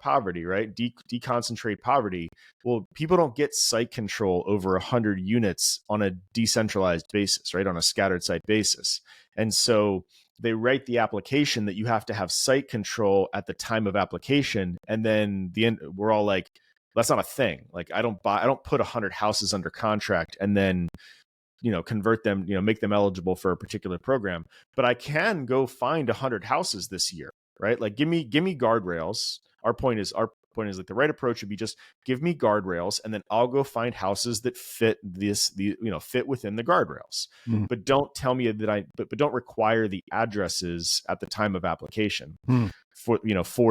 poverty, right? Deconcentrate poverty. Well, people don't get site control over 100 units on a decentralized basis, right? On a scattered site basis. And so they write the application that you have to have site control at the time of application. And then we're all like, that's not a thing. Like I don't put 100 houses under contract and then, convert them, make them eligible for a particular program, but I can go find 100 houses this year, right? Like give me guardrails. Our point is like the right approach would be just give me guardrails and then I'll go find houses that fit fit within the guardrails. But don't tell me that but don't require the addresses at the time of application for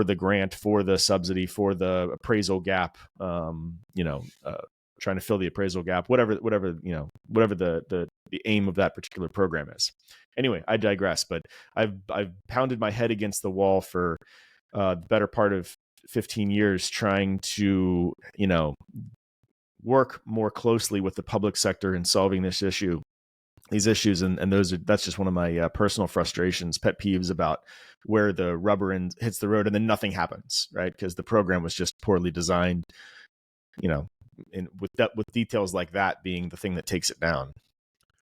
the grant, for the subsidy, for the appraisal gap, trying to fill the appraisal gap, whatever the aim of that particular program is. Anyway, I digress, but I've pounded my head against the wall for the better part of 15 years trying to, work more closely with the public sector in solving this issue issues, and that's just one of my personal frustrations, pet peeves about where the rubber hits the road and then nothing happens, right? Because the program was just poorly designed, and with details like that being the thing that takes it down.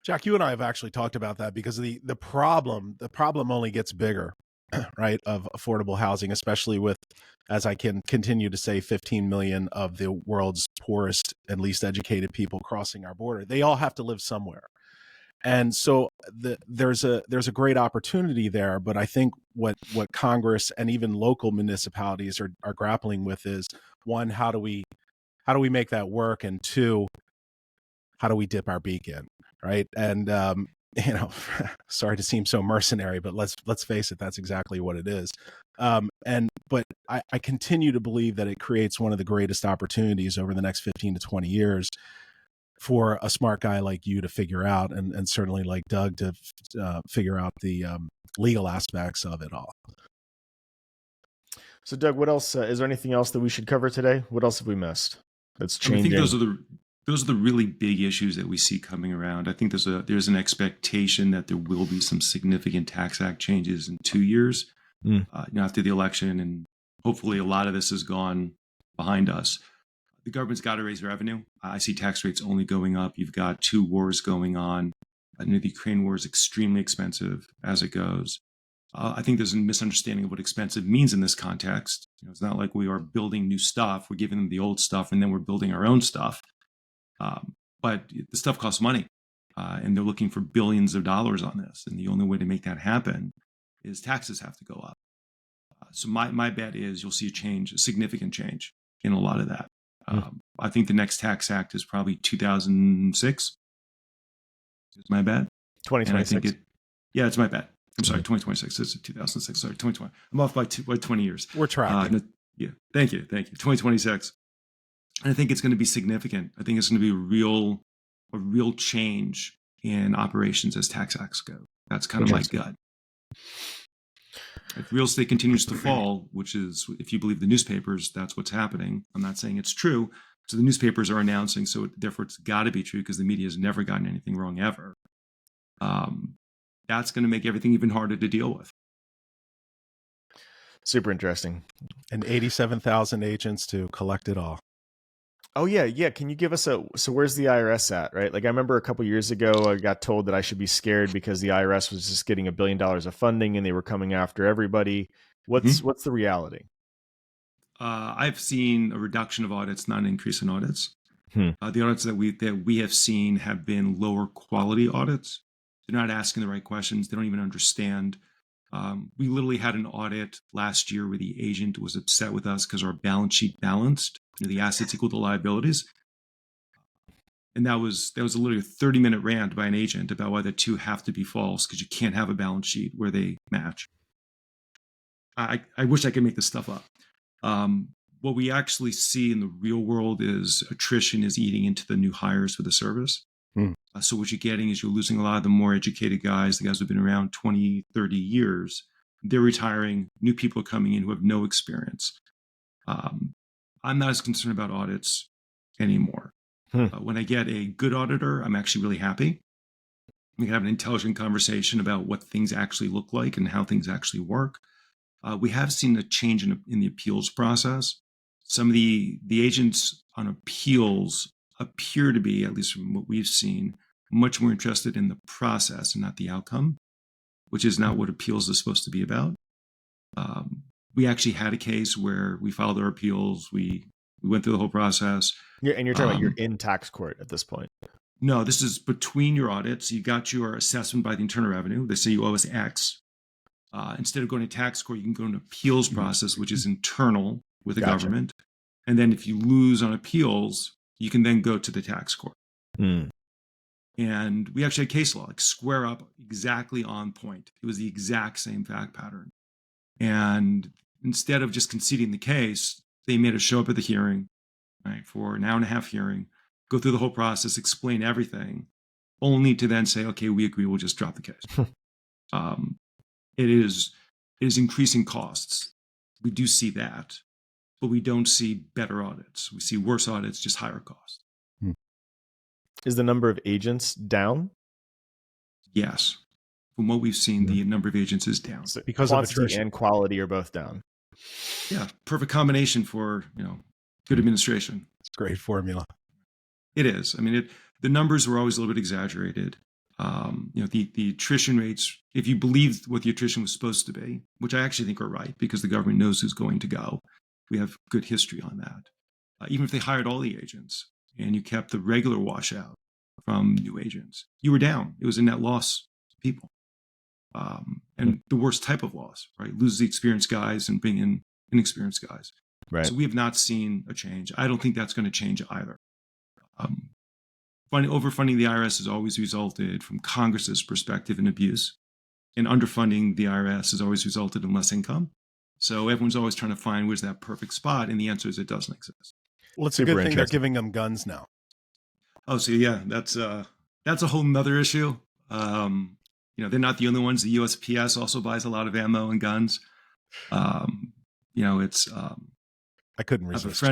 Jack, you and I have actually talked about that because the problem only gets bigger, right? Of affordable housing, especially with, as I can continue to say, 15 million of the world's poorest and least educated people crossing our border. They all have to live somewhere. And so there's a great opportunity there, but I think what Congress and even local municipalities are grappling with is, one, how do we make that work, and two, how do we dip our beak in, right? And sorry to seem so mercenary, but let's face it, that's exactly what it is. But I continue to believe that it creates one of the greatest opportunities over the next 15 to 20 years for a smart guy like you to figure out, and certainly like Doug to figure out the legal aspects of it all. So, Doug, what else? Is there anything else that we should cover today? What else have we missed that's changing? I think those are the really big issues that we see coming around. I think there's an expectation that there will be some significant Tax Act changes in 2 years, after the election, and hopefully a lot of this has gone behind us. The government's got to raise revenue. I see tax rates only going up. You've got 2 wars going on. The Ukraine war is extremely expensive as it goes. I think there's a misunderstanding of what expensive means in this context. It's not like we are building new stuff. We're giving them the old stuff, and then we're building our own stuff. But the stuff costs money, and they're looking for billions of dollars on this. And the only way to make that happen is taxes have to go up. So my bet is you'll see a significant change in a lot of that. I think the next Tax Act is probably 2006. Is my bet. 2026. It's my bet. I'm sorry, 2026. It's 2006. Sorry, 2020. I'm off by 20 years. We're tracking. Thank you. 2026. And I think it's going to be significant. I think it's going to be a real change in operations as tax acts go. That's kind of my gut. If real estate continues to fall, which is, if you believe the newspapers, that's what's happening. I'm not saying it's true. So the newspapers are announcing, so therefore it's got to be true because the media has never gotten anything wrong ever. That's going to make everything even harder to deal with. Super interesting. And 87,000 agents to collect it all. Oh, yeah. Can you give us so where's the IRS at, right? Like, I remember a couple years ago, I got told that I should be scared because the IRS was just getting $1 billion of funding and they were coming after everybody. What's the reality? I've seen a reduction of audits, not an increase in audits. The audits that we have seen have been lower quality audits. They're not asking the right questions. They don't even understand. We literally had an audit last year where the agent was upset with us because our balance sheet balanced. The assets equal to liabilities. And that was literally a 30-minute rant by an agent about why the two have to be false because you can't have a balance sheet where they match. I wish I could make this stuff up. What we actually see in the real world is attrition is eating into the new hires for the service. So what you're getting is you're losing a lot of the more educated guys, the guys who've been around 20, 30 years. They're retiring. New people are coming in who have no experience. I'm not as concerned about audits anymore. When I get a good auditor, I'm actually really happy. We can have an intelligent conversation about what things actually look like and how things actually work. We have seen a change in the appeals process. Some of the agents on appeals appear to be, at least from what we've seen, much more interested in the process and not the outcome, which is not what appeals is supposed to be about. We actually had a case where we filed our appeals. We went through the whole process. Yeah, and you're talking about you're in tax court at this point. No, this is between your audits. You got your assessment by the Internal Revenue. They say you owe us X. Instead of going to tax court, you can go to an appeals process, which is internal with the government. And then if you lose on appeals, you can then go to the tax court. And we actually had case law, like square up, exactly on point. It was the exact same fact pattern. And instead of just conceding the case, they made us show up at the hearing, right, for an hour-and-a-half hearing, go through the whole process, explain everything, only to then say, okay, we agree, we'll just drop the case. It is increasing costs. We do see that, but we don't see better audits. We see worse audits, just higher costs. Is the number of agents down? Yes. From what we've seen, the number of agents is down. So Because of quantity attrition. and quality are both down. Yeah, perfect combination for, good administration. It's a great formula. It is. I mean, the numbers were always a little bit exaggerated. The attrition rates, if you believed what the attrition was supposed to be, which I actually think are right because the government knows who's going to go. We have good history on that. Even if they hired all the agents and you kept the regular washout from new agents, you were down. It was a net loss to people. And the worst type of loss, right? Lose the experienced guys and bring in inexperienced guys. Right. So we have not seen a change. I don't think that's going to change either. Overfunding the IRS has always resulted, from Congress's perspective, in abuse, and underfunding the IRS has always resulted in less income. So everyone's always trying to find where's that perfect spot, and the answer is it doesn't exist. Well, it's a good thing they're giving them guns now. Oh, so yeah, that's a whole nother issue. They're not the only ones. The USPS also buys a lot of ammo and guns. It's I couldn't resist. I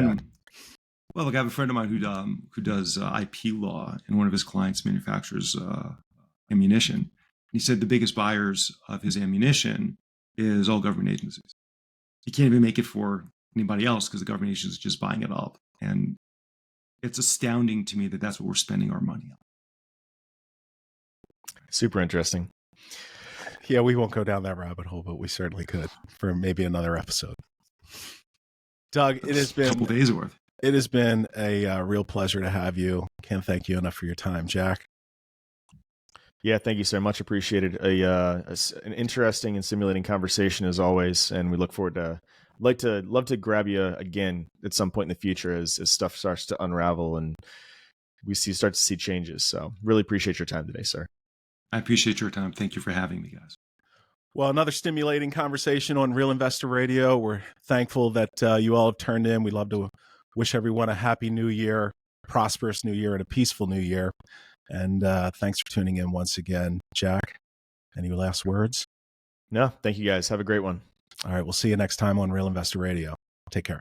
have a friend of mine who does IP law, and one of his clients manufactures ammunition. And he said the biggest buyers of his ammunition is all government agencies. He can't even make it for anybody else because the government agency is just buying it up. And it's astounding to me that that's what we're spending our money on. Super interesting. Yeah, we won't go down that rabbit hole, but we certainly could for maybe another episode. Doug, it has been a couple days worth. It has been a real pleasure to have you. Can't thank you enough for your time, Jack. Yeah, thank you so much. Appreciated an interesting and stimulating conversation as always, and we look forward to. Love to grab you again at some point in the future as stuff starts to unravel and we start to see changes. So really appreciate your time today, sir. I appreciate your time. Thank you for having me, guys. Well, another stimulating conversation on Real Investor Radio. We're thankful that you all have turned in. We'd love to wish everyone a happy new year, prosperous new year, and a peaceful new year. And thanks for tuning in once again. Jack, any last words? No, thank you guys. Have a great one. All right, we'll see you next time on Real Investor Radio. Take care.